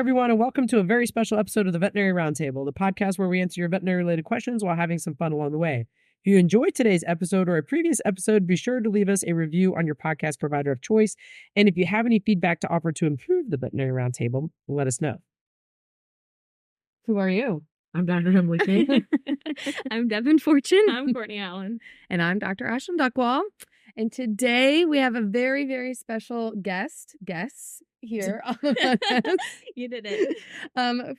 everyone, and welcome to a very special episode of the Veterinary Roundtable, the podcast where we answer your veterinary-related questions while having some fun along the way. If you enjoyed today's episode or a previous episode, be sure to leave us a review on your podcast provider of choice. And if you have any feedback to offer to improve the Veterinary Roundtable, let us know. Who are you? I'm Dr. Emily King. I'm Devin Fortune. I'm Courtney Allen. And I'm Dr. Ashlyn Duckwall. And today we have a very, very special guest here. You did it.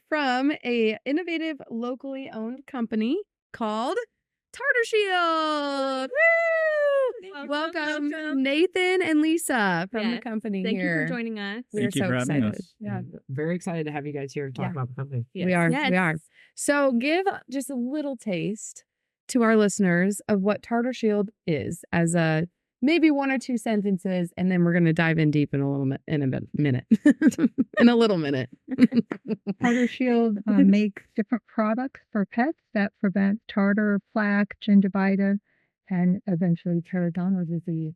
From a innovative, locally owned company called Tartar Shield. Woo! Welcome, Nathan and Lisa from the company Thank here. you for joining us. We're so excited. Yeah, very excited to have you guys here to talk about the company. Yes. We are. So give just a little taste to our listeners of what Tartar Shield is as a maybe one or two sentences, and then we're going to dive in deep in a little minute. In a little minute. Tartar Shield makes different products for pets that prevent tartar, plaque, gingivitis, and eventually periodontal disease.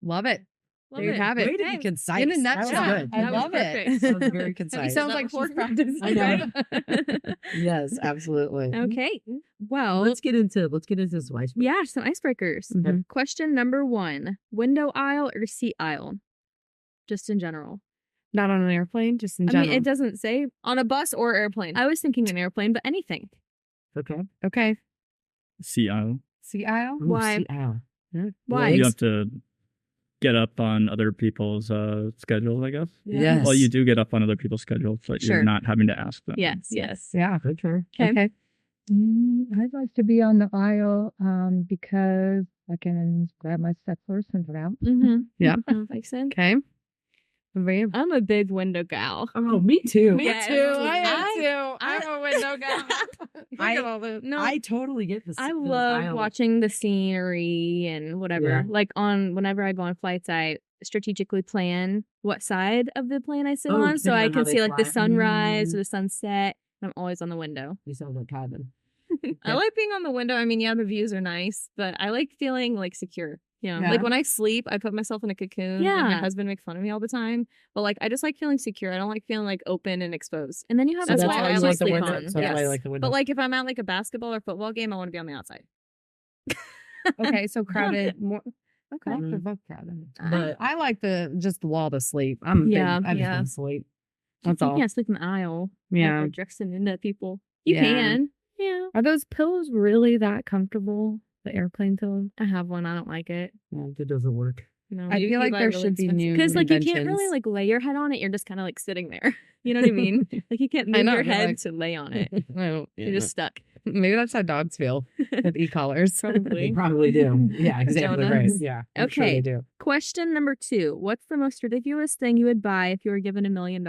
Love it. Love there you have it. Way to be concise. In a nutshell. That was good. I love it. That was very concise. It sounds like she's practicing. I know. Yes, absolutely. Okay. Well, Let's get into this ice. yeah, some icebreakers. Mhm. Question number 1. Window aisle or seat aisle? Just in general. Not on an airplane, just in I general. mean, it doesn't say on a bus or airplane. I was thinking an airplane, but anything. Okay. Okay. Seat aisle. Sea aisle? Ooh, Why? seat aisle. Why? You have to get up on other people's schedules, I guess. Yes. Well, you do get up on other people's schedules, but Sure. you're not having to ask them. Yes. Yeah. Okay. Okay. I'd like to be on the aisle because I can grab my steplers and put out. Mm-hmm. Yeah. Makes sense. Okay. I'm a big window gal. Oh, me too. Me I am too. I'm a window guy. I totally get this. I love watching the scenery and whatever. Yeah. Like whenever I go on flights, I strategically plan what side of the plane I sit Oh, on, so depending I on how can they see like the fly. sunrise or the sunset. I'm always on the window. You sound like Kevin. I like being on the window. I mean, yeah, the views are nice, but I like feeling like secure. You know, Yeah. like when I sleep, I put myself in a cocoon. Yeah. And my husband makes fun of me all the time. But like, I just like feeling secure. I don't like feeling like open and exposed. And then you have That's a why wall I to like the sleep window. on. So that's why I Yes. like the window. But like, if I'm at like a basketball or football game, I want to be on the outside. Okay, so crowded. More. Okay. Mhm. They're both crowded. But I like the wall to sleep. I Yeah. just yeah. want to sleep. That's You all. can't sleep in the aisle. Yeah. Or dressing into people. You Yeah. can. Yeah. Are those pillows really that comfortable? The airplane pillows? I have one. I don't like it. no, it doesn't work. No. I feel like there should be new Because like you can't really inventions. like lay your head on it. You're just kind of like sitting there. You know what I mean? Like you can't I move know, your you're head like- to lay on it. I don't- You're just stuck. Maybe that's how dogs feel with e-collars. They Probably. probably do. Yeah, exactly right. Donuts. Yeah. I'm sure Okay. they do. Question number 2. What's the most ridiculous thing you would buy if you were given $1 million?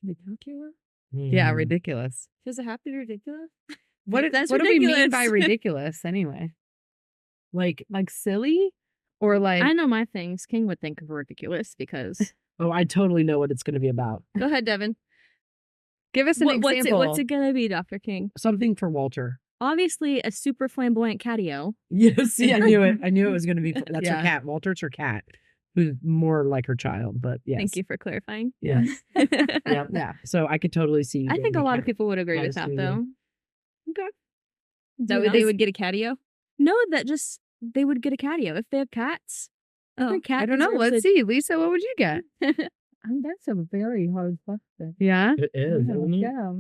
Ridiculous? Yeah, Hmm. ridiculous. Does it have to be ridiculous? What That's do we mean ridiculous. by ridiculous anyway? Like, Like silly? Or like I know my things. King would think of ridiculous because. oh, I totally know what it's going to be about. Go ahead, Devin. give us an example. What's it gonna be, Dr. King? Something for Walter. Obviously, a super flamboyant catio. Yes, see, I knew it. I knew it was going to be. That's Yeah. her cat. Walter's her cat, who's more like her child. But yes, Thank you for clarifying. Yes, yeah, yeah. So I could totally see. You I think a getting lot cat. of people would agree with Cat that, is though. Okay. That Who they knows? would get a catio? No, that just they would get a catio if they have cats. Oh, Every cat I don't know. deserves Let's a- see. Lisa, what would you get? That's a very hard question. Yeah. It is. isn't it? Yeah.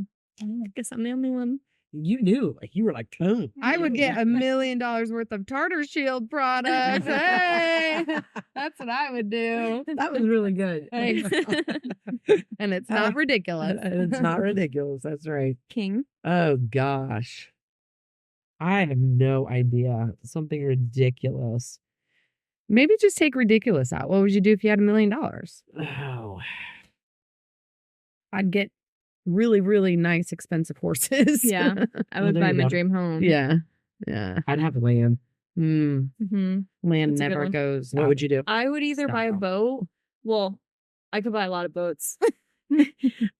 Guess I'm the only one. You knew, like you were like, oh. I would get $1 million worth of Tartar Shield products. Hey, that's what I would do. That was really good. Thanks. And it's not ridiculous. It's not ridiculous. That's right. King. Oh gosh, I have no idea. Something ridiculous. Maybe just take ridiculous out. What would you do if you had $1 million? Oh, I'd get really, really nice, expensive horses. Yeah, I would there buy you my go. dream home. Yeah. Yeah. I'd have land. Mm-hmm. Land That's a good never one. goes. What out. would you do? I would either buy a Style. boat. Well, I could buy a lot of boats.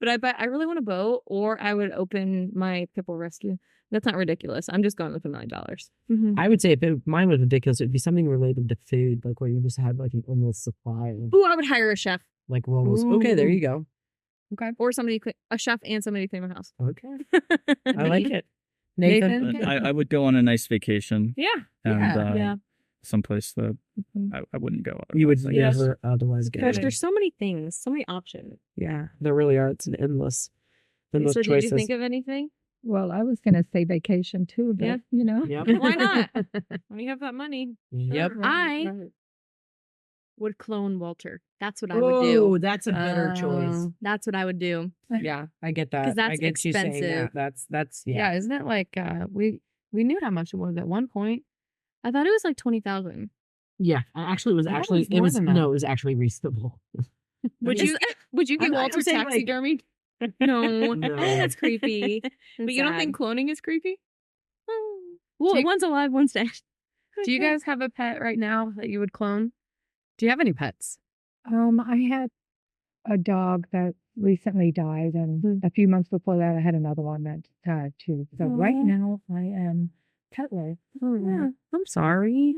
But I really want a boat, or I would open my pit bull rescue. That's not ridiculous. I'm just going with $1 million. Mm-hmm. I would say mine was ridiculous, it'd be something related to food, like where you just had like an almost supply of Ooh, I would hire a chef. like almost. Okay, there you go. Okay. Or a chef and somebody to clean my house. Okay. I like it. Nathan? Nathan? I would go on a nice vacation. Yeah. And Yeah. someplace that I wouldn't go. You would otherwise, I guess. never otherwise get Gosh, it. there's so many things, so many options. Yeah, there really are. It's an endless So choices. did you think of anything? Well, I was going to say vacation too, but Yeah. you know. Yep. Why not? When you have that money. Yep. I would clone Walter. That's what I would do. Oh, that's a better choice. That's what I would do. Yeah, I get that. 'Cause that's I get you saying expensive. that. That's Yeah. Isn't it like we knew how much it was at one point? I thought it was like 20,000. Yeah, actually, it was I thought it actually was it more was than that. no, it was actually reasonable. Would you get I'm Walter saying, like- taxidermied? No. No. I think that's creepy. But you don't think cloning is creepy? Well, Do you- one's alive, one's dead. Do you guys have a pet right now that you would clone? Do you have any pets? I had a dog that recently died, and a few months before that, I had another one that died too. So right now, I am petless. Yeah. I'm sorry.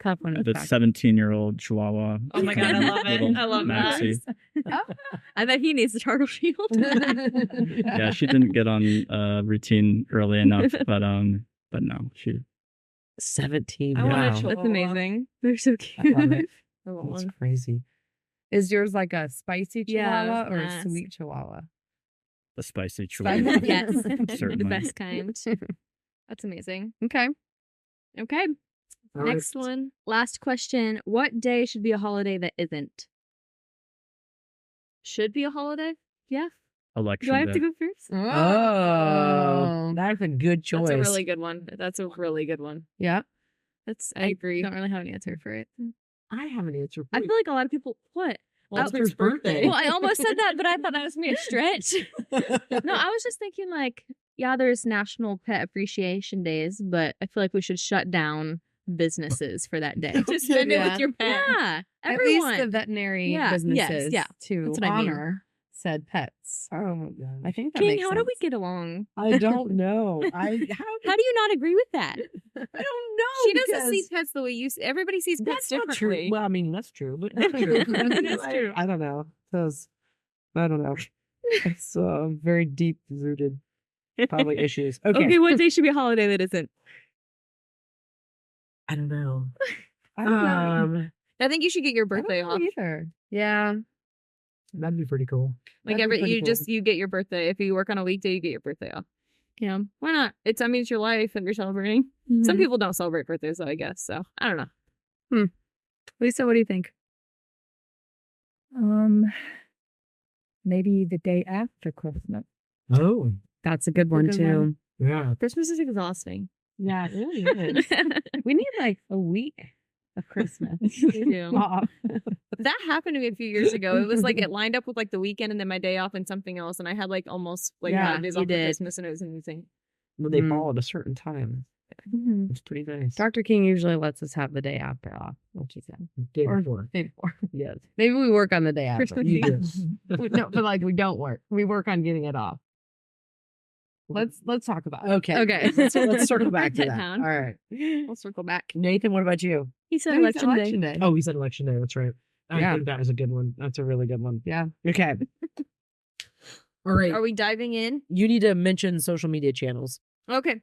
Tough one. I have a 17-year-old Chihuahua. Oh my God, I love it. Little I love Maxie. that. I bet he needs the Tartar Shield. Yeah, she didn't get on routine early enough, but no, she 17. I want a wow. Chihuahua. That's amazing. They're so I cute. love it. I want That's one. crazy. Is yours like a spicy Yeah, chihuahua or a yes. sweet chihuahua? the spicy Spicy? Chihuahua. Yes. The Certainly. best kind. That's amazing. Okay. Okay. All Next right. one. Last question. What day should be a holiday that isn't? Should be a holiday? Yeah. Election Do I have day. to go first? Oh, that's a good choice. That's a really good one. That's a really good one. Yeah. I agree. Don't really have an answer for it. I have an answer. I feel like a lot of people. What? Walter's birthday. Well, I almost said that, but I thought that was me a stretch. No, I was just thinking like, yeah, there's National Pet Appreciation Days, but I feel like we should shut down businesses for that day. Just spend it Yeah. with your pet. Yeah, At everyone. least the veterinary Yeah, yes, businesses yeah. to That's what I mean. honor said pets. Oh my god. I think that King, makes how do sense. we get along? I don't know. How do you not agree with that? I don't know. She doesn't see because pets the way you see. Everybody sees pets that's not true. differently. Well, I mean, that's true, but not true. That's true. I don't know. Because I don't know. It's very deep rooted probably issues. Okay. What day should be a holiday that isn't? I don't know. I don't know. I think you should get your I don't birthday know off. either. Yeah. That'd be pretty cool. Like That'd be pretty cool. you get your birthday. If you work on a weekday, you get your birthday off. Yeah, why not? It's your life that you're celebrating. Some people don't celebrate birthdays, though. I guess so. I don't know. Lisa, what do you think? Maybe the day after Christmas. Oh, That's a good one good too. one. yeah. Christmas is exhausting. Yeah, it really is. We need like a week of Christmas. Off. That happened to me a few years ago. It was like it lined up with like the weekend and then my day off and something else, and I had like almost like Yeah, 5 days you off for did. Christmas, and it was amazing. When they Mm. fall at a certain time. Mhm. It's pretty nice. Dr. King usually lets us have the day after off, what she said. Day Or before. day before. Yes. Maybe we work on the day after. You do. No, but like we don't work. We work on getting it off. Let's talk about it. Okay. Okay. Let's circle back to Write that that. down. All right. We'll circle back. Nathan, what about you? He said No, it's election day. Oh, he said election day. That's right. I Yeah. think that was a good one. That's a really good one. Yeah. Okay. All right. Are we diving in? You need to mention social media channels. Okay.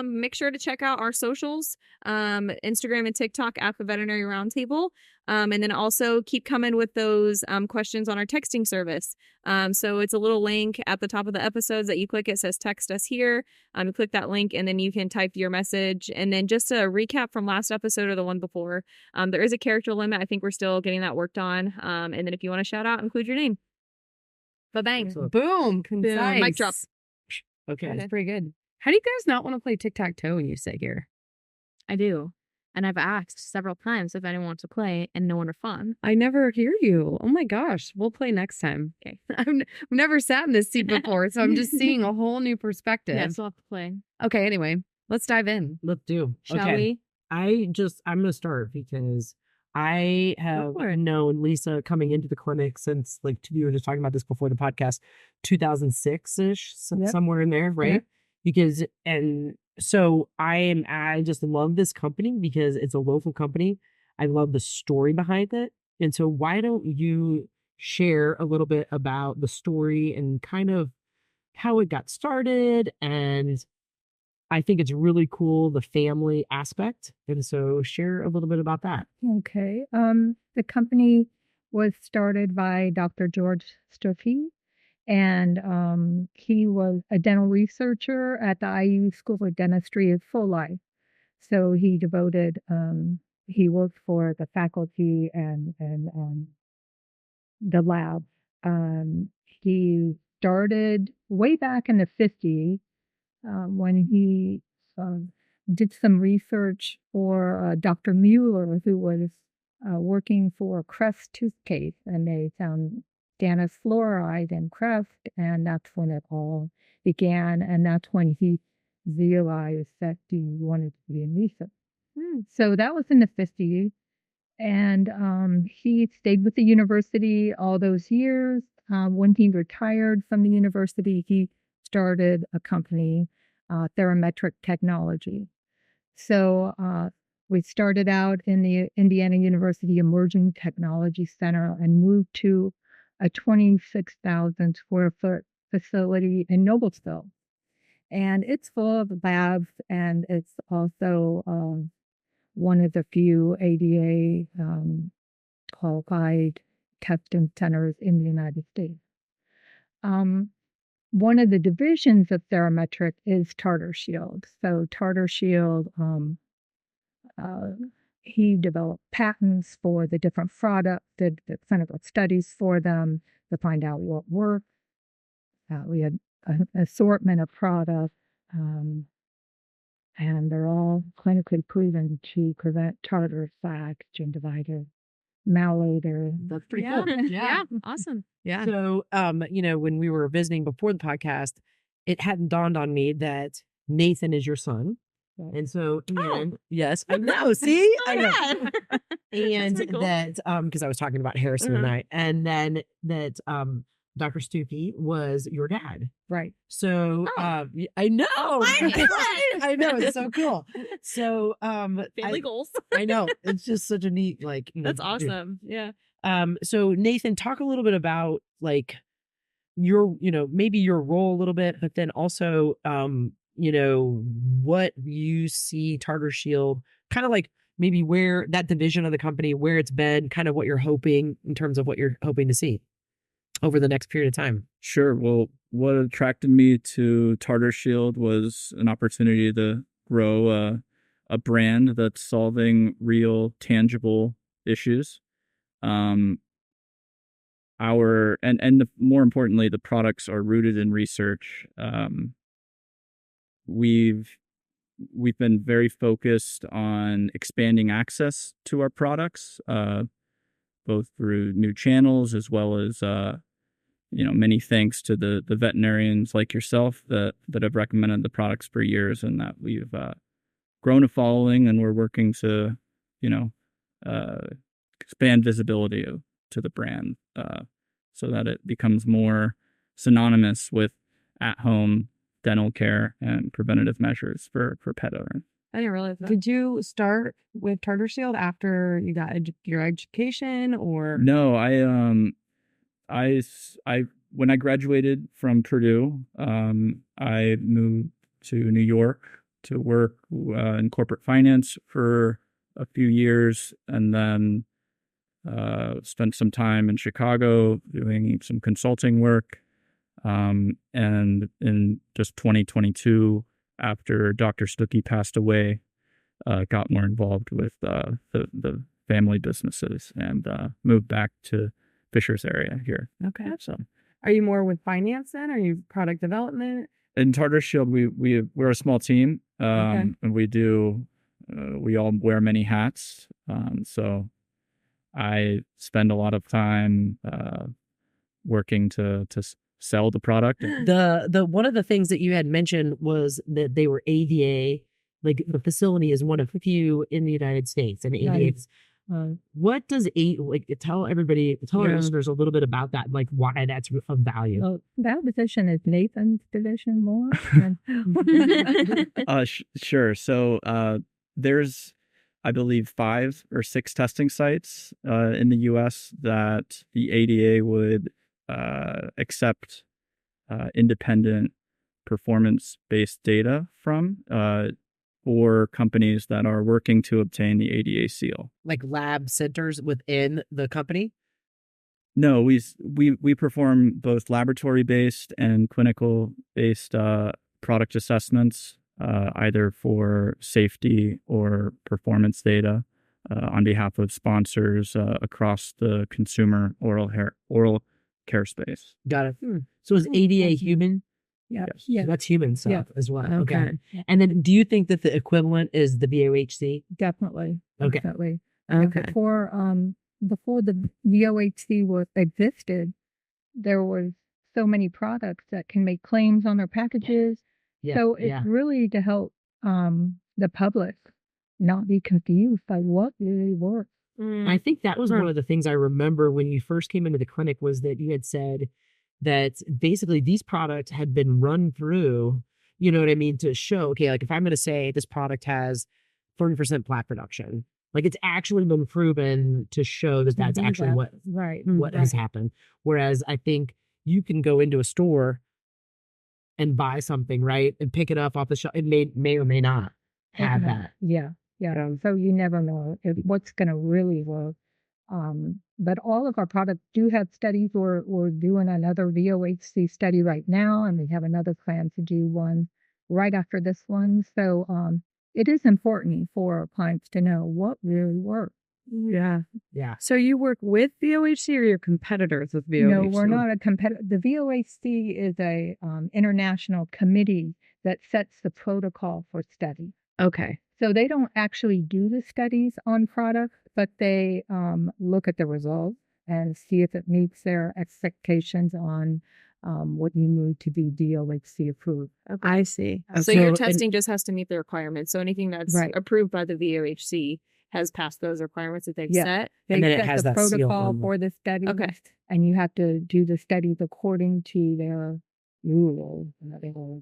Make sure to check out our socials, Instagram and TikTok at the Veterinary Roundtable. And then also keep coming with those questions on our texting service. So it's a little link at the top of the episodes that you click. It says text us here. You click that link and then you can type your message. And then just a recap from last episode or the one before, there is a character limit. I think we're still getting that worked on. And then if you want to shout out, include your name. Ba-bang. Excellent. Boom. Concise. Mic drop. Okay. That's pretty good. How do you guys not want to play tic-tac-toe when you sit here? I do. And I've asked several times if anyone wants to play, and no one are fun. I never hear you. Oh my gosh. We'll play next time. Okay. I've never sat in this seat before, so I'm just seeing a whole new perspective. Yeah, so we'll have to play. Okay, anyway, let's dive in. Let's do. Shall okay. we? I'm going to start because I have known Lisa coming into the clinic since, like, we were just talking about this before the podcast, 2006-ish, Yep. somewhere in there, right? Yep. Because, and so I just love this company because it's a local company. I love the story behind it. And so why don't you share a little bit about the story and kind of how it got started. And I think it's really cool, the family aspect. And so share a little bit about that. Okay. The company was started by Dr. George Stoffy, and he was a dental researcher at the IU School of Dentistry his full life. So he worked for the faculty and the lab. He started way back in the 50s when he did some research for Dr. Mueller, who was working for Crest toothpaste, and they found stannous fluoride in Crest, and that's when it all began, and that's when he realized that he wanted to be in research. So that was in the 50s, and he stayed with the university all those years. When he retired from the university, he started a company, Therametric Technology. So we started out in the Indiana University Emerging Technology Center and moved to a 26,000 square foot facility in Noblesville. And it's full of labs, and it's also one of the few ADA qualified testing centers in the United States. One of the divisions of Therametric is Tartar Shield. So Tartar Shield, he developed patents for the different products, did the clinical studies for them to find out what worked. We had an assortment of products, and they're all clinically proven to prevent tartar, plaque, gingivitis, malodor. That's pretty Yeah. cool. Yeah. Awesome. Yeah. So, when we were visiting before the podcast, it hadn't dawned on me that Nathan is your son. Right. And so, yes, I know. See, I know. And pretty cool. that, because I was talking about Harrison and I, and then that, Dr. Stuckey was your dad. Right. So, I know. I know. It's so cool. So, Family goals. I know. It's just such a neat, That's awesome. Yeah. So Nathan, talk a little bit about your, maybe your role a little bit, but then also, what you see Tartar Shield, kind of maybe where that division of the company, where it's been, kind of what you're hoping in terms of what you're hoping to see over the next period of time. Sure. Well, what attracted me to Tartar Shield was an opportunity to grow a brand that's solving real, tangible issues. More importantly, the products are rooted in research. We've been very focused on expanding access to our products, both through new channels as well as many thanks to the veterinarians like yourself that have recommended the products for years, and that we've grown a following, and we're working to expand visibility to the brand so that it becomes more synonymous with at-home dental care and preventative measures for pet owners. I didn't realize that. Did you start with Tartar Shield after you got your education, or? No, I when I graduated from Purdue, I moved to New York to work in corporate finance for a few years, and then spent some time in Chicago doing some consulting work. And in just 2022, after Dr. Stuckey passed away, got more involved with the family businesses and moved back to Fisher's area here. Okay. So, are you more with finance then? Are you product development? in Tartar Shield, we're a small team, Okay. and we all wear many hats. So I spend a lot of time working to sell the product. The one of the things that you had mentioned was that they were ADA, like the facility is one of a few in the United States, and ADA. Right. What does tell our listeners a little bit about that, like why that's of value. Well, that division is Nathan's division more. Sure. So there's I believe 5 or 6 testing sites in the U.S. that the ADA would accept independent performance-based data from for companies that are working to obtain the ADA seal. Like lab centers within the company? No, we perform both laboratory-based and clinical-based product assessments, either for safety or performance data on behalf of sponsors across the consumer oral care space. Got it. So is ADA human? Yeah. Yes. Yeah. That's human stuff Yeah. as well. Okay. And then do you think that the equivalent is the VOHC? Definitely. Okay. Definitely. And Okay. before the VOHC existed, there was so many products that can make claims on their packages. Yeah. So it's really to help the public not be confused by what really works. I think that was one of the things I remember when you first came into the clinic was that you had said that basically these products had been run through, you know what I mean, to show, okay, like if I'm going to say this product has 30% plaque reduction, like it's actually been proven to show that that's actually what has happened. Whereas I think you can go into a store and buy something, right, and pick it up off the shelf. It may or may not have that. Yeah. So you never know what's going to really work. But all of our products do have studies. We're doing another VOHC study right now, and we have another plan to do one right after this one. So it is important for our clients to know what really works. Yeah. Yeah. So you work with VOHC or your competitors with VOHC? No, we're not a competitor. The VOHC is a international committee that sets the protocol for studies. Okay. So they don't actually do the studies on products, but they look at the results and see if it meets their expectations on what you need to be VOHC approved. I see. So your testing just has to meet the requirements. So anything that's Right. approved by the VOHC has passed those requirements that they've set. They And then it set has the that seal protocol on the- for the study. Okay. And you have to do the studies according to their rules.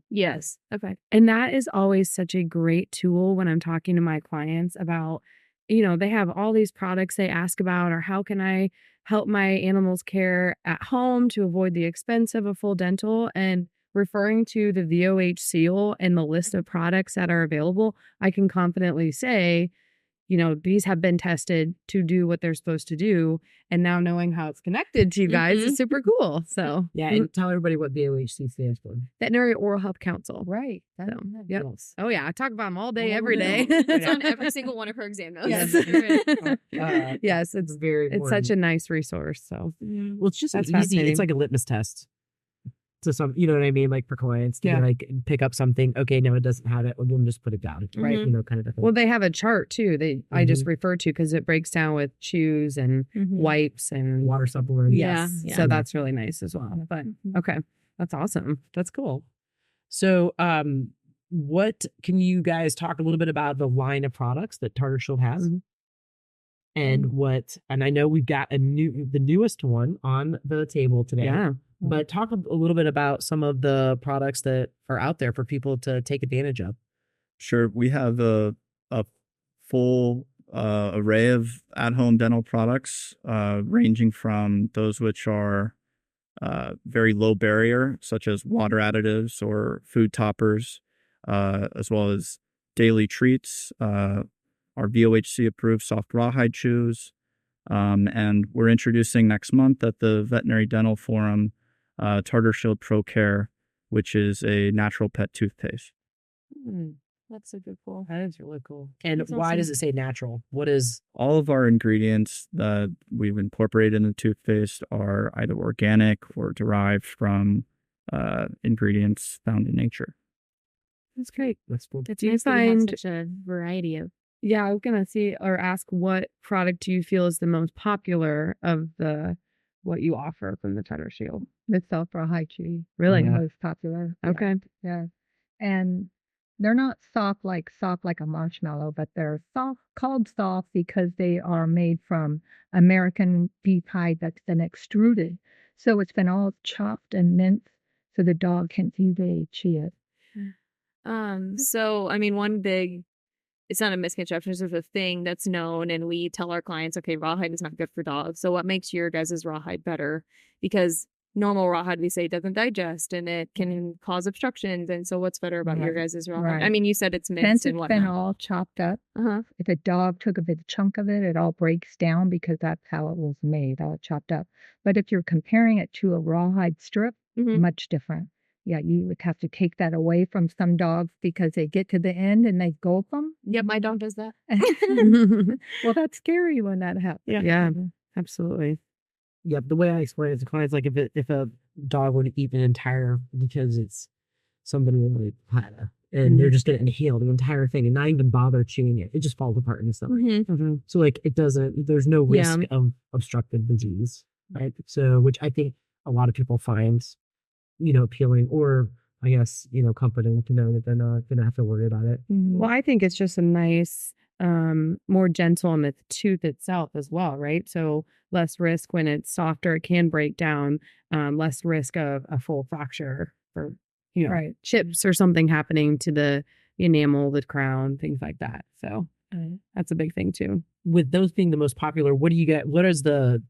Yes. Okay. And that is always such a great tool when I'm talking to my clients about, they have all these products they ask about, or how can I help my animals care at home to avoid the expense of a full dental, and referring to the VOH seal and the list of products that are available, I can confidently say, these have been tested to do what they're supposed to do. And now knowing how it's connected to you guys is super cool. So Yeah, and tell everybody what VOHC stands for. Veterinary Oral Health Council. Right. So, yep. Yes. Oh yeah, I talk about them all day, All every day. day. It's on every single one of her exam notes. Yes. Yes, it's very it's such a nice resource. So well, it's just That's easy. fascinating. It's like a litmus test. To some, you know what I mean, like for clients to Yeah. like pick up something. Okay, no, it doesn't have it. Well, we'll just put it down, right? Mhm. Kind of a thing. well, they have a chart too. I just refer to because it breaks down with chews and wipes and water supplements. Yes. Yeah. So that's really nice as well. But okay, that's awesome. That's cool. So, what can you guys talk a little bit about the line of products that Tartar Shield has? And I know we've got the newest one on the table today. Yeah. But talk a little bit about some of the products that are out there for people to take advantage of. Sure. We have a full array of at-home dental products, ranging from those which are very low barrier, such as water additives or food toppers, as well as daily treats, our VOHC approved soft rawhide chews. And we're introducing next month at the Veterinary Dental Forum Tartar Shield Pro Care, which is a natural pet toothpaste. That's super cool. That is really cool. And That's why awesome. does it say natural? What is? All of our ingredients that we've incorporated in the toothpaste are either organic or derived from ingredients found in nature. That's great. That's cool. Do you Nice that we have find? such a variety of. Yeah, I was gonna see or ask what product do you feel is the most popular of what you offer from the Tartar Shield? The self-rawhide Really? the most popular. Yeah. Okay. Yeah. And they're not soft like a marshmallow, but they're called soft because they are made from American beef hide that's been extruded. So it's been all chopped and minced so the dog can easily chew it. So I mean, one big it's not a misconception. It's just a thing that's known. And we tell our clients, okay, rawhide is not good for dogs. So what makes your guys' rawhide better? Because normal rawhide, we say, doesn't digest and it can cause obstructions. And so what's better about your guys' rawhide? Right. I mean, you said it's Since minced it's and been whatnot. all chopped up, Uh-huh. if a dog took a big chunk of it, it all breaks down because that's how it was made, all chopped up. But if you're comparing it to a rawhide strip, Mhm. much different. Yeah, you would have to take that away from some dogs because they get to the end and they gulp them. Yep, my dog does that. Well, that's scary when that happens. Yeah, absolutely. Yep. The way I explain it to clients, like if a dog would eat an entire, because it's somebody with pitta, and they're just going to inhale the entire thing and not even bother chewing it, it just falls apart in the stomach. Mm-hmm. So like it doesn't, there's no risk Yeah. of obstructive disease, right? So, which I think a lot of people find, appealing, or I guess, comforting to know that they're not going to have to worry about it. Well, I think it's just a nice, more gentle on the tooth itself as well, right? So less risk when it's softer, it can break down, less risk of a full fracture or, Right. chips or something happening to the enamel, the crown, things like that. So that's a big thing too. With those being the most popular, what do you get? What is the,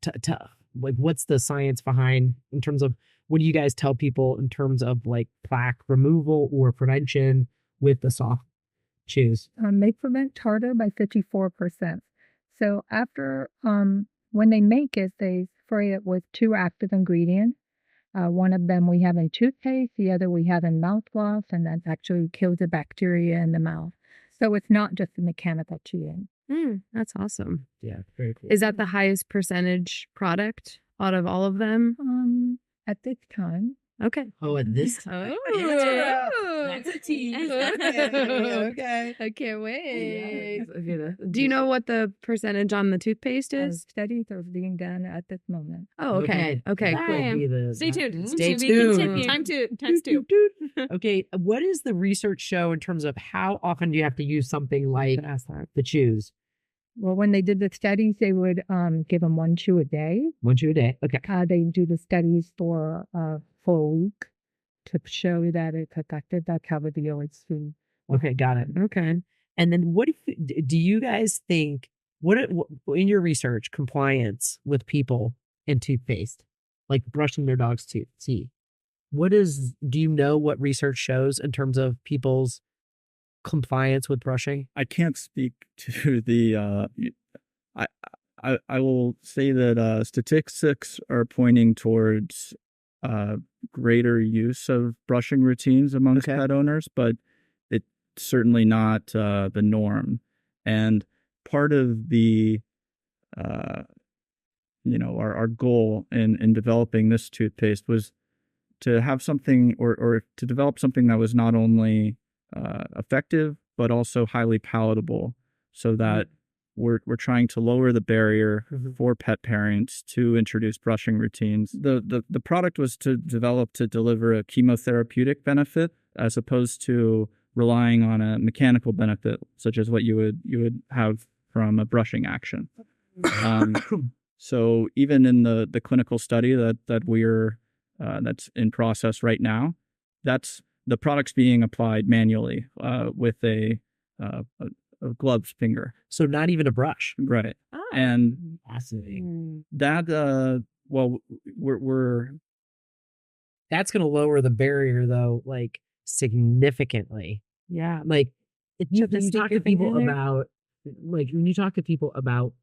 what's the science behind in terms of, what do you guys tell people in terms of like plaque removal or prevention with the soft chews? They prevent tartar by 54%. So after, when they make it, they spray it with 2 active ingredients. One of them we have in toothpaste, the other we have in mouthwash, and that actually kills the bacteria in the mouth. So it's not just a mechanical chewing. That's awesome. Yeah, very cool. Is that the highest percentage product out of all of them? At this time, Okay. Oh, and this time. That's a tease. Okay. I can't wait. Okay. Do you know what the percentage on the toothpaste is? studies are being done at this moment. Oh, okay. Okay, That cool. will be the- Stay tuned. Stay To be tuned. continued. Times two. Okay, what does the research show in terms of how often do you have to use something like the chews? Well, when they did the studies, they would give them 1 chew a day. 1 chew a day. Okay. They do the studies for a week to show that it's effective. That's how the VOHC. Okay, got it. Okay. And then what do you guys think, what in your research, compliance with people in toothpaste, like brushing their dog's teeth? Do you know what research shows in terms of people's compliance with brushing? I can't speak to the. I will say that statistics are pointing towards greater use of brushing routines amongst pet owners, but it's certainly not the norm. And part of the, our goal in developing this toothpaste was to have something or to develop something that was not only effective, but also highly palatable, so that we're trying to lower the barrier for pet parents to introduce brushing routines. The product was developed to deliver a chemotherapeutic benefit as opposed to relying on a mechanical benefit, such as what you would have from a brushing action. So even in the clinical study that we're that's in process right now, that's the product's being applied manually with a gloved finger. So not even a brush. Right. Oh. And Fascinating. that, we're That's going to lower the barrier though, like significantly. Yeah. Like if you, have to when you stick talk your to people finger in there? about, like when you talk to people about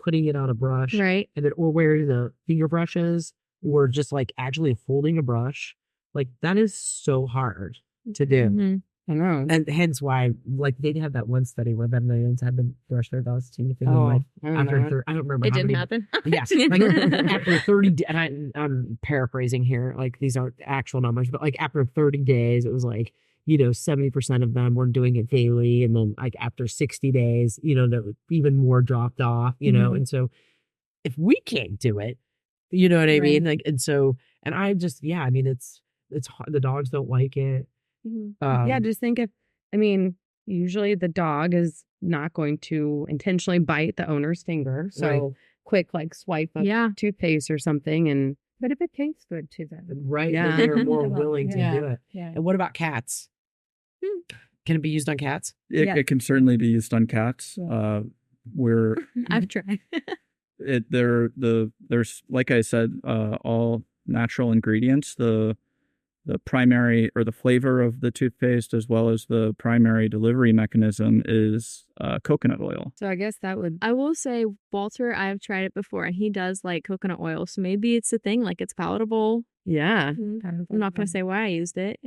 putting it on a brush, Right. and then or wearing the finger brushes, or just like actually holding a brush, like that is so hard to do. Mhm. I know. And hence why, like, they have that one study where veterinarians had to brush their dogs' teeth. And like, after I don't remember. It how didn't many, happen. Yes. Like, after 30, and I'm paraphrasing here, like, these aren't actual numbers, but like after 30 days, it was like, 70% of them were doing it daily. And then, like, after 60 days, that even more dropped off, And so if we can't do it, you know what I mean? Like, and so, and I just, it's hard. The dogs don't like it. Yeah, just think usually the dog is not going to intentionally bite the owner's finger. So Right. quick, like swipe of toothpaste or something. But if it tastes good to them. Right. Yeah. They're more willing to Yeah. do it. Yeah. And what about cats? Can it be used on cats? It can certainly be used on cats. Where I've tried. there's, like I said, all natural ingredients. The primary, or the flavor of the toothpaste, as well as the primary delivery mechanism, is coconut oil. So I guess that would. I will say, Walter, I've tried it before, and he does like coconut oil. So maybe it's a thing, like it's palatable. Yeah. I'm not going to say why I used it.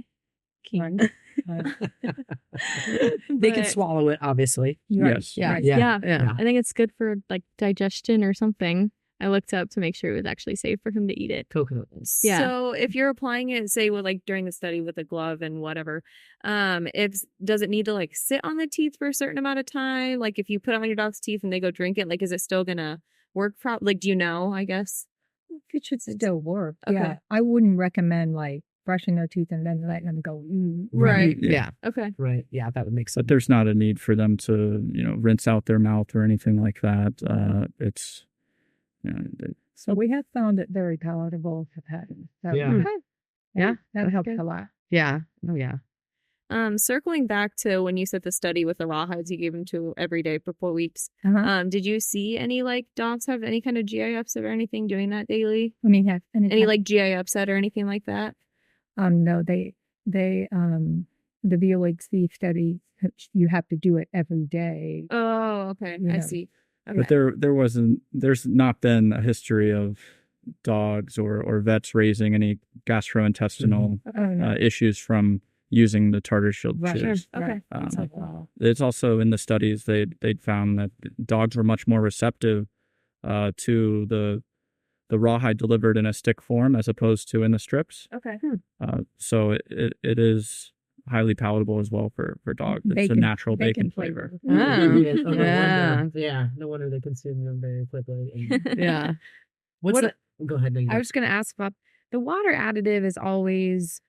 They can swallow it, obviously. Yes. Yeah. Right. Yeah. I think it's good for like digestion or something. I looked up to make sure it was actually safe for him to eat it. Coconut. Yeah. So if you're applying it, say, with like during the study with a glove and whatever, does it need to like sit on the teeth for a certain amount of time? Like if you put it on your dog's teeth and they go drink it, like is it still gonna work? Like, do you know? I guess It should still work. Okay. Yeah, I wouldn't recommend like brushing their teeth and then letting them go. Right. Yeah. Okay. Right. Yeah, that would make sense. But there's not a need for them to, rinse out their mouth or anything like that. It's, So we have found it very palatable to pets. So, Yeah. Yeah, that helps a lot. Yeah. Oh, yeah. Circling back to when you said the study with the rawhides you gave them to every day for 4 weeks. Uh-huh. Did you see any like dogs have any kind of GI upset or anything doing that daily? I mean, have Any like GI upset or anything like that? no, they the VOHC study, you have to do it every day. Oh, okay. I Yeah. see. Okay. But there's not been a history of dogs or vets raising any gastrointestinal Oh, no. issues from using the Tartar Shield Right. chews. Okay. It's also in the studies they'd found that dogs were much more receptive to the rawhide delivered in a stick form as opposed to in the strips. Okay. So it is highly palatable as well for dogs. It's a Bacon- natural bacon bacon flavor. flavor. Oh, Yes, oh, no yeah. wonder. Yeah. No wonder they consume them very quickly. And Yeah. what's What- that? Go ahead. Megan. I was just going to ask about the water additive is always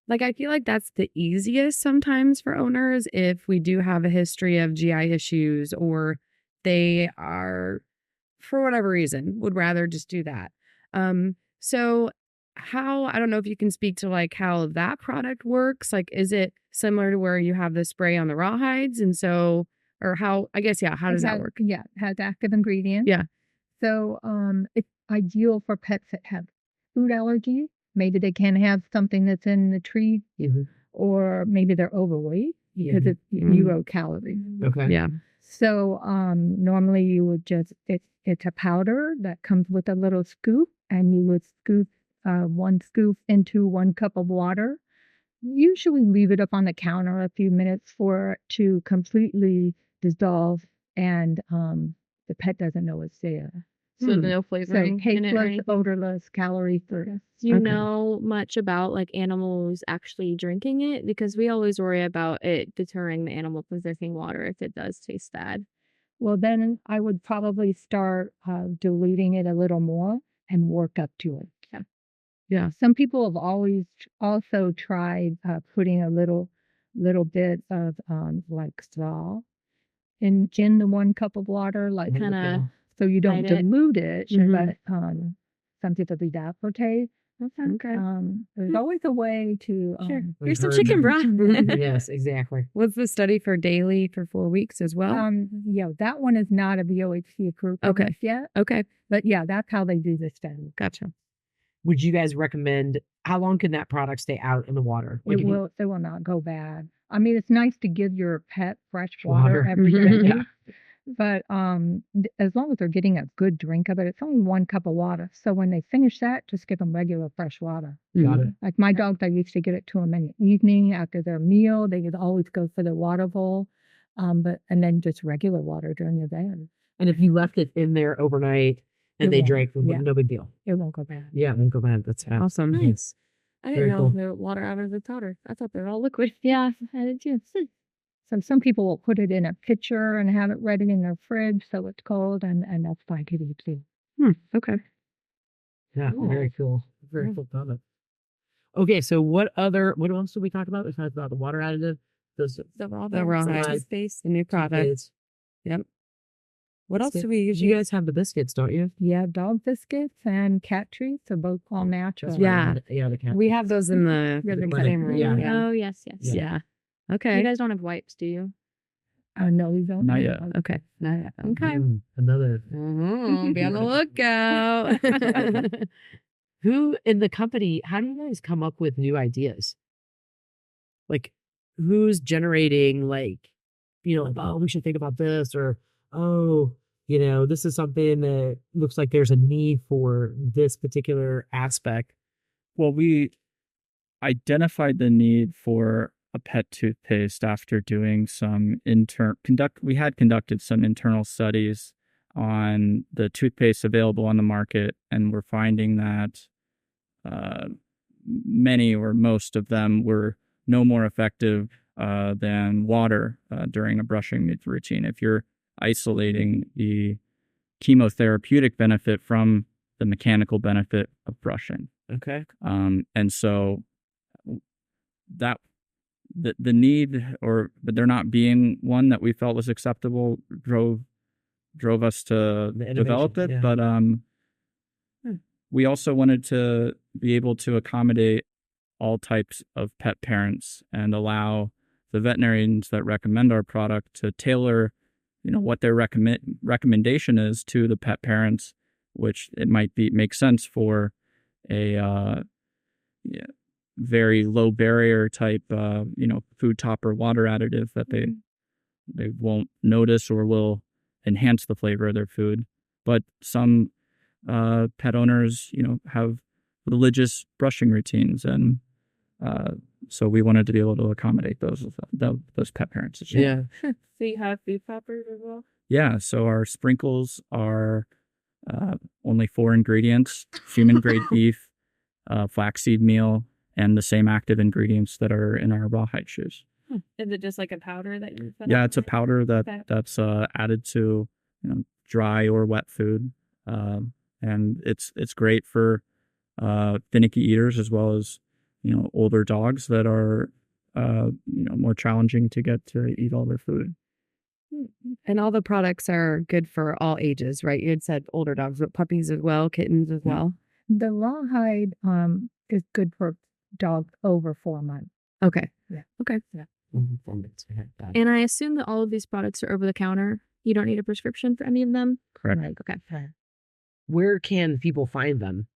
like, I feel like that's the easiest sometimes for owners if we do have a history of GI issues or they are, for whatever reason, would rather just do that. So how, I don't know if you can speak to like how that product works. Like, is it similar to where you have the spray on the rawhides? And so, or how, I guess, yeah, how does that work? Yeah, it has active ingredients. Yeah. So it's ideal for pets that have food allergies. Maybe they can't have something that's in the tree, Mhm. or maybe they're overweight because Mhm. it's 0 calories. Okay. Yeah. So normally you would just, it's a powder that comes with a little scoop, and you would scoop 1 scoop into 1 cup of water. Usually leave it up on the counter a few minutes for it to completely dissolve, and the pet doesn't know it's there. So no So flavoring in it or tasteless, anything. odorless, calorie-free. Do you Okay. know much about like animals actually drinking it? Because we always worry about it deterring the animal from drinking water if it does taste bad. Well, then I would probably start diluting it a little more and work up to it. Yeah. Some people have always also tried putting a little bit of like straw in the 1 cup of water, like Kinda so you don't hide it. dilute it, Mhm. but some people do that for taste. Okay. There's always a way to Sure. We've Here's some heard chicken that. broth. Yes, exactly. Was the study for daily for 4 weeks as well? yeah, that one is not a VOHC approved Okay. product yet, Okay. but yeah, that's how they do the study. Gotcha. Would you guys recommend, how long can that product stay out in the water? Like, if you- It will not go bad. I mean, it's nice to give your pet fresh water Water. every day, Yeah. but as long as they're getting a good drink of it, it's only 1 cup of water. So when they finish that, just give them regular fresh water. Got it. Like my dogs, I used to get it to them in the evening after their meal. They would always go for their water bowl, and then just regular water during the day. And if you left it in there overnight and It they won't. drank, Yeah. no big deal. It won't go bad. Yeah, it won't go bad. That's Awesome. Yes. I Very didn't know cool. the water out of the powder. I thought they were all liquid. Yeah, I did too. So some people will put it in a pitcher and have it ready in their fridge so it's cold, and that's fine to eat too. Okay. Yeah, Cool. very cool. Very cool product. Okay, so what else did we talk about? We talked about the water additive, those The raw The rawhide. toothpaste. The new product. toothpaste. Yep. What else Biscuit. do we You usually? guys have the biscuits, don't you? Yeah, dog biscuits and cat treats are both all natural. That's what I Yeah. wanted. Yeah, the cat. We have those in the Yeah, the clinic. same room. Yeah. Yeah. Oh yes, yes. Yeah. Yeah. Okay. You guys don't have wipes, do you? No, we don't. Not have yet. one. Okay. Okay. Another. Be on the lookout. Who in the company, how do you guys come up with new ideas? Like, who's generating, like, oh, we should think about this, or, oh, this is something that looks like there's a need for this particular aspect. Well, we identified the need for a pet toothpaste after doing some we had conducted some internal studies on the toothpaste available on the market, and we're finding that many or most of them were no more effective than water during a brushing routine. If you're isolating the chemotherapeutic benefit from the mechanical benefit of brushing. Okay. And so that the need, but there not being one that we felt was acceptable, drove us to develop it. Yeah. But we also wanted to be able to accommodate all types of pet parents and allow the veterinarians that recommend our product to tailor, what their recommendation is to the pet parents, which it might make sense for a very low barrier type, food topper water additive that they won't notice or will enhance the flavor of their food. But some pet owners, have religious brushing routines, and so we wanted to be able to accommodate those pet parents as well. Yeah. So you have food toppers as well? Yeah. So our sprinkles are only 4 ingredients: human grade beef, flaxseed meal, and the same active ingredients that are in our rawhide shoes. Is it just like a powder that you put Yeah, on it's a it? powder Okay. that's added to dry or wet food, and it's great for finicky eaters as well as older dogs that are more challenging to get to eat all their food. And all the products are good for all ages, right? You had said older dogs, but puppies as well, kittens as well. The rawhide is good for dogs over 4 months. Okay. Yeah. Okay. And I assume that all of these products are over the counter. You don't need a prescription for any of them? Correct. Right. Okay. Where can people find them?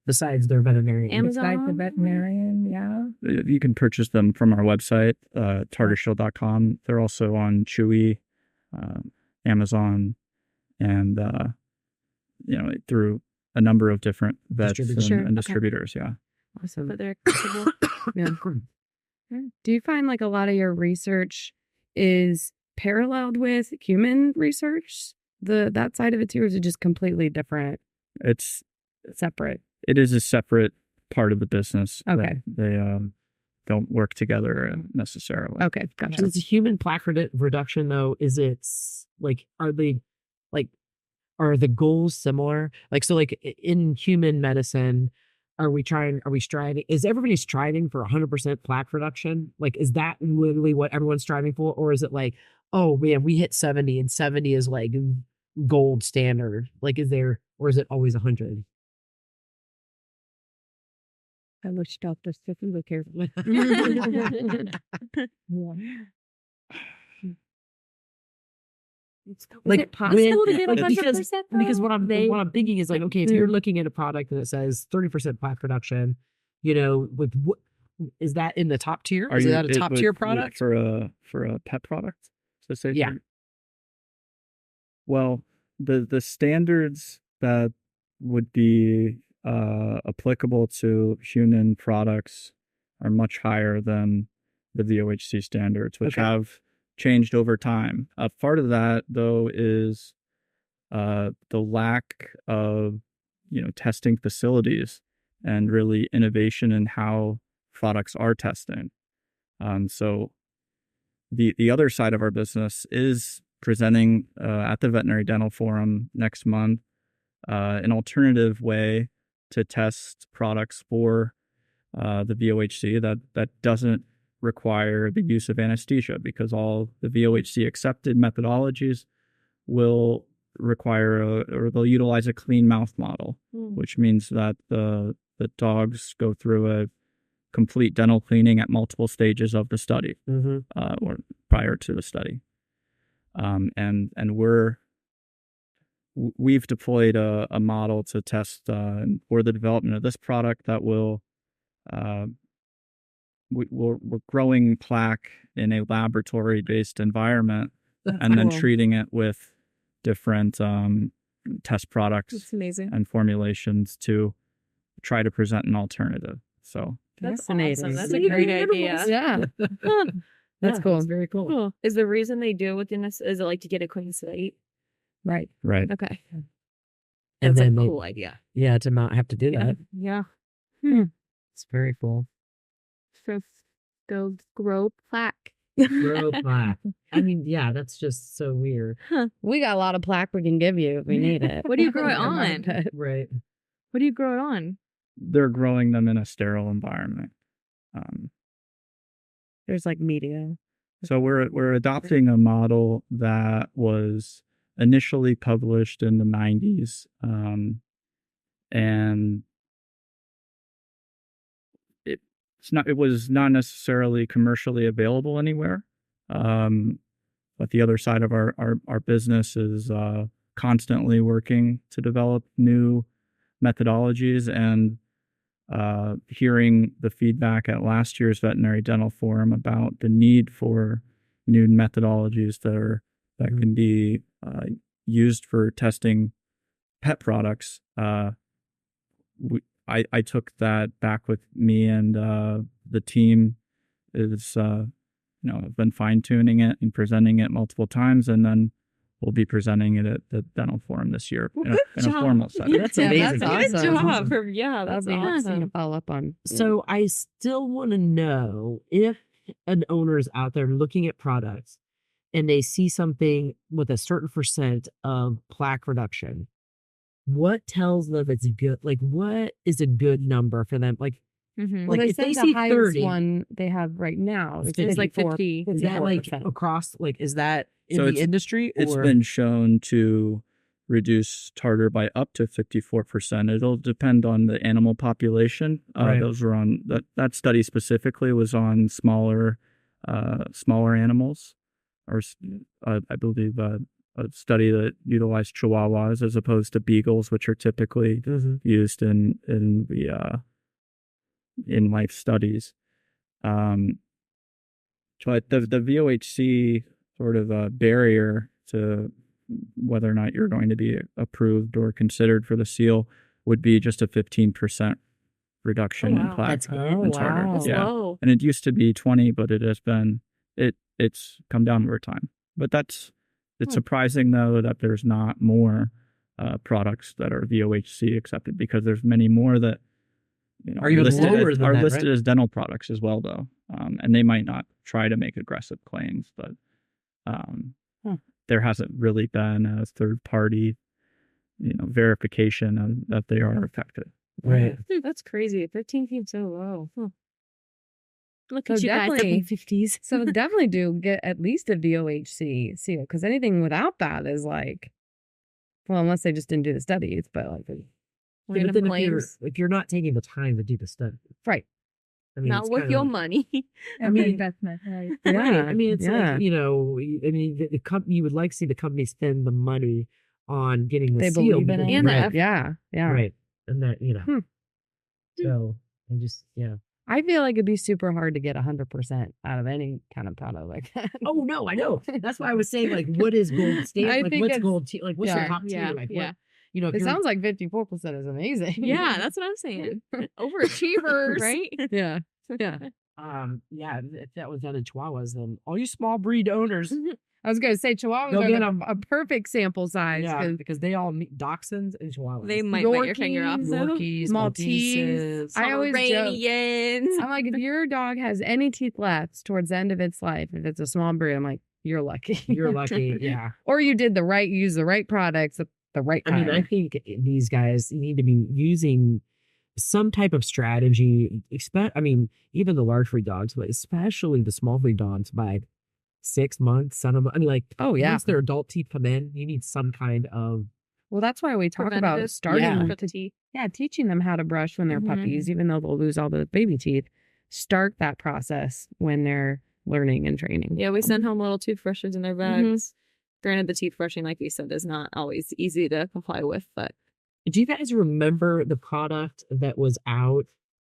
Besides their veterinarian. Amazon? Besides the veterinarian, yeah. You can purchase them from our website, tartarshield.com. They're also on Chewy, Amazon, and through a number of different vets Distributors. Sure. and Okay. distributors. Yeah. Awesome. But they're accessible. Yeah. Do you find like a lot of your research is paralleled with human research? That side of it too, or is it just completely different, separate? It is a separate part of the business. Okay. They don't work together necessarily. Okay, gotcha. So it's a human plaque reduction, though. Is it like, are the goals similar? Like, so like in human medicine, is everybody striving for 100% plaque reduction? Like, is that literally what everyone's striving for? Or is it like, oh man, we hit 70 and 70 is like gold standard? Like, or is it always 100? I wish doctors took a look carefully. Like, Is it possible to get when- 100% because though? what I'm thinking is like, okay, if you're looking at a product and it says 30% plaque reduction, with what is that in the top tier? Is that a top tier product? for a pet product? So say Yeah. Well, the standards that would be applicable to human products are much higher than the VOHC standards, which Okay. have changed over time. Part of that, though, is the lack of testing facilities and really innovation in how products are tested. So the other side of our business is presenting at the Veterinary Dental Forum next month an alternative way to test products for the VOHC that doesn't require the use of anesthesia, because all the VOHC accepted methodologies will require or they'll utilize a clean mouth model, which means that the dogs go through a complete dental cleaning at multiple stages of the study or prior to the study. And we've deployed a model to test for the development of this product that will we're growing plaque in a laboratory-based environment and then treating it with different test products That's amazing. and formulations to try to present an alternative. So That's Fascinating. awesome. That's a great idea. Yeah. That's cool. It's very cool. Cool. Is the reason they do it within this, is it like to get a clean slate? Right. right. Okay. And That's then a they, cool idea. yeah, to not have to do that. Yeah. It's very cool. So go grow plaque. Grow plaque. I mean, yeah, that's just so weird. We got a lot of plaque we can give you if we need it. What do you grow it on? Right. What do you grow it on? They're growing them in a sterile environment. There's like media. So we're adopting a model that was initially published in the 90s, and it was not necessarily commercially available anywhere. But the other side of our business is constantly working to develop new methodologies, and hearing the feedback at last year's Veterinary Dental Forum about the need for new methodologies that can be used for testing pet products. I took that back with me, and the team is have been fine tuning it and presenting it multiple times, and then we'll be presenting it at the dental forum this year in a formal setting. That's amazing. That's Good awesome. job. Yeah, that's That'd be interesting awesome. to follow up on. So I still want to know if an owner's out there looking at products and they see something with a certain percent of plaque reduction, what tells them it's good? Like, what is a good number for them? Like, Mhm. Well, like they if said they the see highest 30, one they have right now is It's like 54. 50. is that like 54%. across? Like, is that in So the industry? It's or? been shown to reduce tartar by up to 54%. It'll depend on the animal population. Right. Those were on that study specifically was on smaller animals, or I believe a study that utilized Chihuahuas as opposed to beagles, which are typically used in the in life studies. But the VOHC sort of barrier to whether or not you're going to be approved or considered for the seal would be just a 15% reduction in plaque That's and tartar. wow. That's Yeah. low. And it used to be 20, but it has been it's come down over time. But it's surprising though that there's not more products that are VOHC accepted, because there's many more that Are even lower as, than are that, listed right? as dental products as well, though, and they might not try to make aggressive claims, but there hasn't really been a third party verification that they are effective. Right. That's crazy. 15 seems so low. Look So at you guys up in definitely- 50s. So definitely do get at least a VOHC seal, because anything without that is like, well, unless they just didn't do the studies, but like, But Random then claims. if you're not taking the time to do the study, right. I mean, Not it's with kinda your like- money. Every mean- investment, right? Right. Yeah. I mean, it's yeah. like, I mean, the company, you would like to see the company spend the money on getting the They seal. believe in it. because- And the right, effort. Yeah. Yeah. right. And that, Hmm. so I just, yeah. I feel like it'd be super hard to get 100% out of any kind of product like that. Oh, no, I know. That's why I was saying, like, what is gold standard? I Like, think what's it's- gold tier? Like, what's your yeah, top tier? yeah, Like, yeah. what, if It you're- sounds like 54% is amazing. Yeah, that's what I'm saying. Overachievers, right? yeah. Yeah. yeah, if that was done in Chihuahuas, then all you small breed owners, I was going to say Chihuahuas Go are get the- 'em. a perfect sample size. yeah, 'cause because they all meet dachshunds and Chihuahuas. They might bite your finger off, Yorkies, though. Yorkies, Maltese. Malteses. I always joke. Pomeranians. I'm like, if your dog has any teeth left towards the end of its life, if it's a small breed, I'm like, you're lucky. You're lucky, yeah. Or you did use the right products at the right I time. mean, I think these guys need to be using some type of strategy. I mean, even the large breed dogs, but especially the small breed dogs, by 6 months, son of. I mean, like, oh, yeah. once their adult teeth come in, you need some kind of. Well, that's why we talk about Preventative starting Yeah. for the to teeth. teaching them how to brush when they're Mhm. puppies, even though they'll lose all the baby teeth. start that process when they're learning and training. Yeah, we send home little toothbrushes in their bags. Granted, the teeth brushing, like you said, is not always easy to comply with, but Do you guys remember the product that was out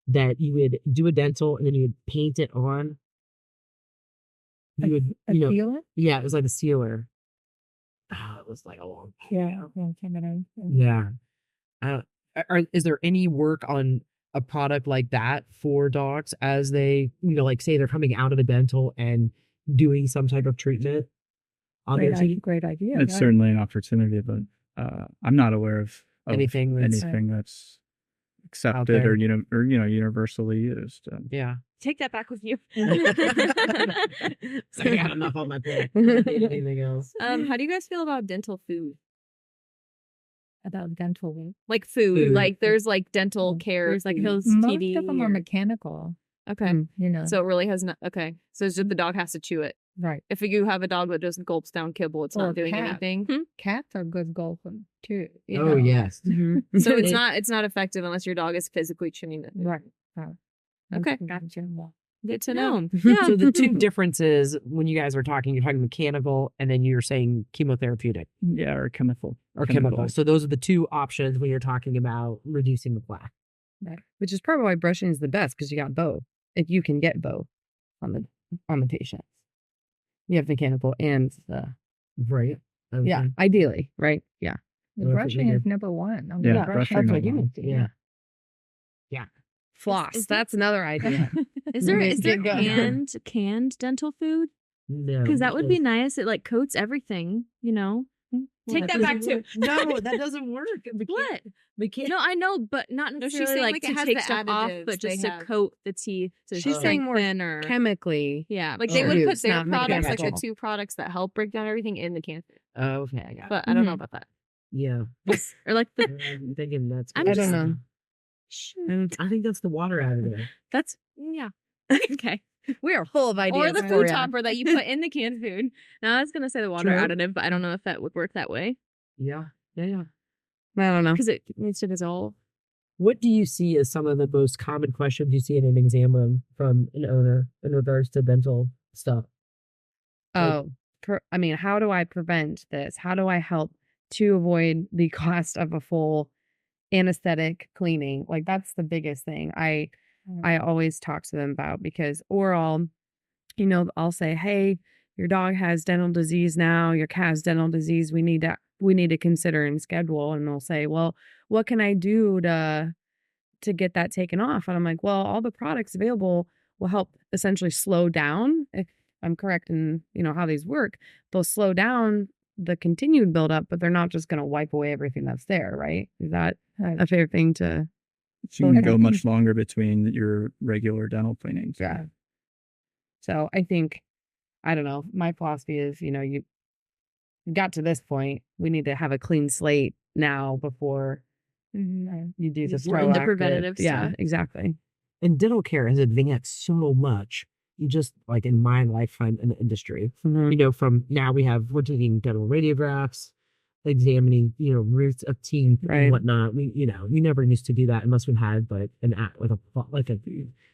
that you would do a dental and then you would paint it on? You would, A you know, sealant? yeah, it was like a sealer. Oh, it was like a long time ago. Yeah. Is there any work on a product like that for dogs as they, like say they're coming out of a dental and doing some type of treatment on their teeth? Great idea. It's certainly an opportunity, but I'm not aware of Anything that's accepted there. or universally used. Yeah. Take that back with you. So I got enough on my plate. Anything else? how do you guys feel about dental food? About dental. Like food. Food. Like there's like dental care. There's like food. Hills Most TV. of them are mechanical. Okay. So it really has not. Okay. So it's just the dog has to chew it. Right. If you have a dog that just gulps down kibble, it's Or not doing cat. anything. Cats are good golfing too. Oh, yes. So it's not effective unless your dog is physically chewing it. Right. Okay. Gotcha. Good to know. Yeah. So the two differences when you guys are talking, you're talking mechanical and then you're saying chemotherapeutic Yeah, or chemical. or chemical. So those are the two options when you're talking about reducing the plaque. Which is probably why brushing is the best because you got both. If you can get both on the patients, you have mechanical and the Right. yeah, ideally, right? Yeah. The Or if brushing you is do- number one. Yeah, brushing That's is what you one. would do. Yeah. Floss. Is That's another idea. Is there Get going. canned dental food? No. Because that would be nice. It like coats everything, Take that back too. No, that doesn't work. What? Mechan- No, I know, but not she's necessarily saying, like like, it to has take the stuff off, additives but just they to have. coat the teeth. To She's saying more thinner. chemically. Yeah, Like they Oh. would put It's their not products, like the mechanical. two products that help break down everything in the can. Oh, okay, I got it. But I don't know about that. Yeah. or like the. I'm thinking that's. I'm I just- don't know. I think that's the water out of there. That's yeah. Okay. We are full of ideas. Or the for food ya. topper that you put in the canned food. Now I was gonna say the water True. additive, but I don't know if that would work that way Yeah. Yeah. I don't know. because it needs to dissolve. What do you see as some of the most common questions you see in an exam room from an owner in regards to dental stuff? Oh, how do I prevent this? How do I help to avoid the cost of a full anesthetic cleaning? Like that's the biggest thing I always talk to them about because I'll say, hey, your dog has dental disease now, your cat has dental disease. We need to consider and schedule. And they'll say, well, what can I do to get that taken off? And I'm like, well, all the products available will help essentially slow down. If I'm correct in, how these work, they'll slow down the continued buildup, but they're not just going to wipe away everything that's there. Right. Is that a fair thing to? So you can go much longer between your regular dental cleanings. Yeah. So I think, I don't know, my philosophy is, you got to this point, we need to have a clean slate now before you do the We're in the proactive. preventative Yeah, stuff. exactly. And dental care has advanced so much. You just like in my lifetime in the industry, from now we're doing dental radiographs, examining, roots of teeth Right. and whatnot. We never used to do that unless we had like a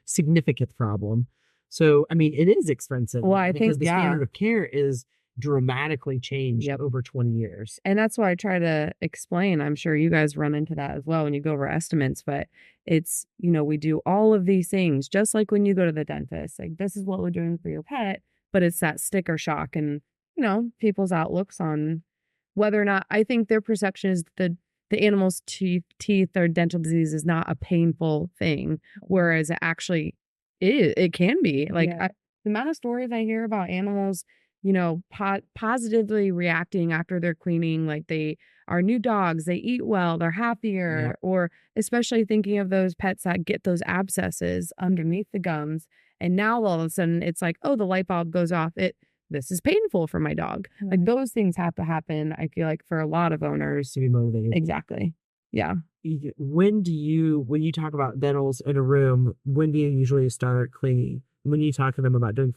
significant problem. So, I mean, it is expensive. Well, I because think, the yeah. standard of care is dramatically changed Yep. over 20 years. And that's why I try to explain. I'm sure you guys run into that as well when you go over estimates, but it's, we do all of these things just like when you go to the dentist. Like, this is what we're doing for your pet, but it's that sticker shock and, people's outlooks on whether or not, I think their perception is the animal's teeth or dental disease is not a painful thing, whereas it actually is. It can be. Like, Yeah. the amount of stories I hear about animals positively reacting after they're cleaning, like they are new dogs, they eat well, they're happier, or especially thinking of those pets that get those abscesses underneath the gums. And now all of a sudden it's like, oh, the light bulb goes off. This is painful for my dog. Like those things have to happen, I feel like, for a lot of owners. To be motivated. Exactly. Yeah. When you talk about dentals in a room, when do you usually start cleaning? When you talk to them about doing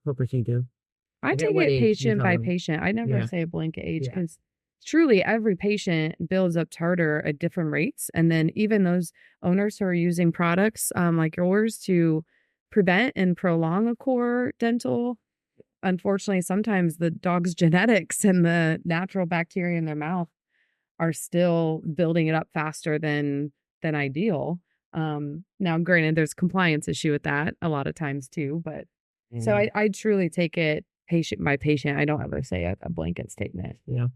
what percent do? I forget take what it age you patient tell by them. patient. I never Yeah. say a blanket age Yeah. because truly every patient builds up tartar at different rates. And then even those owners who are using products like yours to prevent and prolong a core dental, unfortunately, sometimes the dog's genetics and the natural bacteria in their mouth are still building it up faster than ideal. Now, granted, there's compliance issue with that a lot of times too, but so I truly take it patient by patient. I don't ever say a blanket statement. Yeah.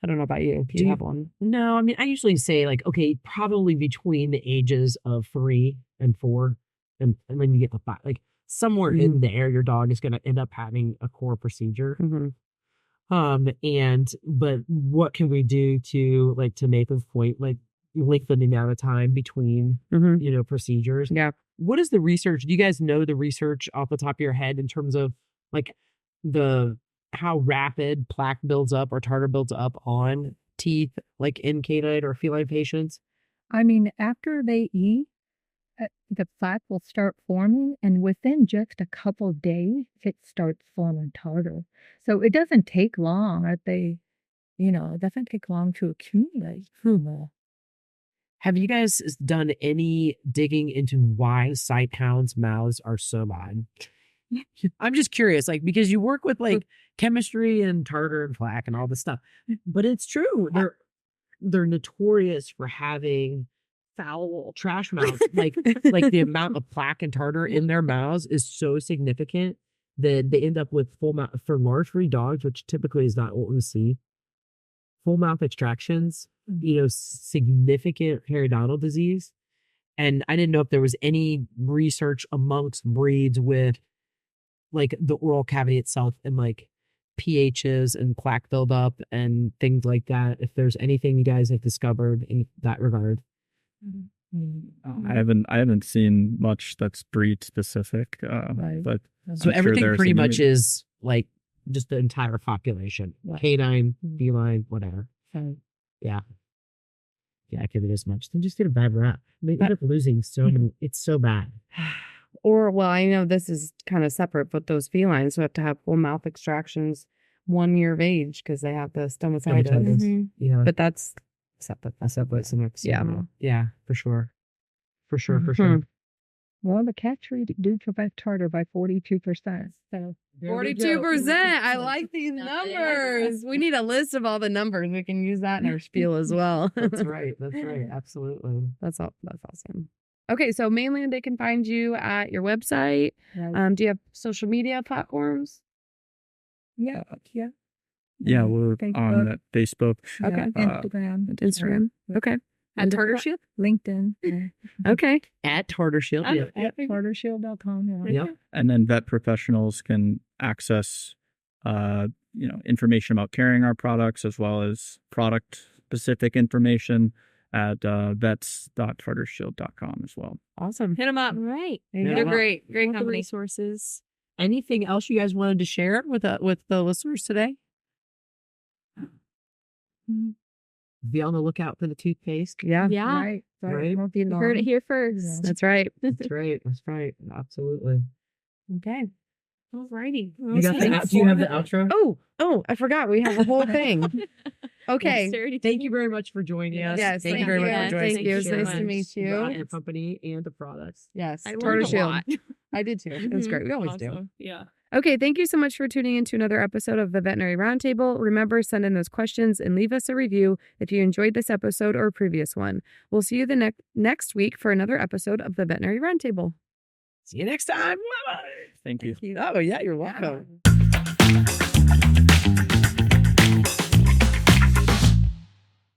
I don't know about you. Do you have one? No, I mean, I usually say like, okay, probably between the ages of 3 and 4, and then you get to 5, like somewhere in there, your dog is going to end up having a core procedure. But what can we do to Nathan's point, like lengthen the amount of time between, procedures? Yeah. What is the research? Do you guys know the research off the top of your head in terms of like how rapid plaque builds up or tartar builds up on teeth, like in canine or feline patients? I mean, after they eat, the plaque will start forming, and within just a couple of days, it starts forming tartar. So it doesn't take long. It doesn't take long to accumulate. Have you guys done any digging into why sight hounds' mouths are so bad? I'm just curious, like, because you work with like chemistry and tartar and plaque and all this stuff, but it's true. They're notorious for having foul trash mouths. Like the amount of plaque and tartar in their mouths is so significant that they end up with full mouth for large breed dogs, which typically is not what we see. Full mouth extractions, significant periodontal disease. And I didn't know if there was any research amongst breeds with like the oral cavity itself and like pHs and plaque buildup and things like that. If there's anything you guys have discovered in that regard. I haven't seen much that's breed specific, but so I'm everything sure pretty much is like just the entire population, canine, feline, whatever. Yeah, I could be as much. They just get a bad rap. They end up losing so many. It's so bad. Or, well, I know this is kind of separate, but those felines who have to have full mouth extractions 1 year of age because they have the stomatitis. Yeah, But that's separate. Yeah, for sure. Well, the cat treat do prevent tartar by 42%. So 42%. I like these numbers. We need a list of all the numbers. We can use that in our spiel as well. That's right. Absolutely. That's awesome. Okay, so mainly they can find you at your website. right. Do you have social media platforms? yeah. Yeah, we're on that Facebook. Okay. Instagram. Okay. At Tartar Shield? LinkedIn. Okay. At Tartar Shield. At TartarShield.com. Yeah. And then vet professionals can access, information about carrying our products as well as product specific information at vets.tartarshield.com as well. Awesome. Hit them up. Right. They're great All the company. resources. Anything else you guys wanted to share with the listeners today? Be on the lookout for the toothpaste. Yeah. Yeah. Right. Right. Won't be You heard it long. here first. That's right. That's right. Absolutely. Okay. Alrighty. You got the, do you have the outro? Oh, I forgot. We have a whole thing. Okay. Thank you very much for joining us. Yes, Thank you very much for joining us. Thank you. It's Sharing nice to meet you. the company and the products. Yes. I Tartar learned a Shield. lot. I did too. It was great. We always do. Awesome. Yeah. Okay, thank you so much for tuning in to another episode of the Veterinary Roundtable. Remember, send in those questions and leave us a review if you enjoyed this episode or a previous one. We'll see you the next week for another episode of the Veterinary Roundtable. See you next time. Thank you. Oh, yeah, you're welcome.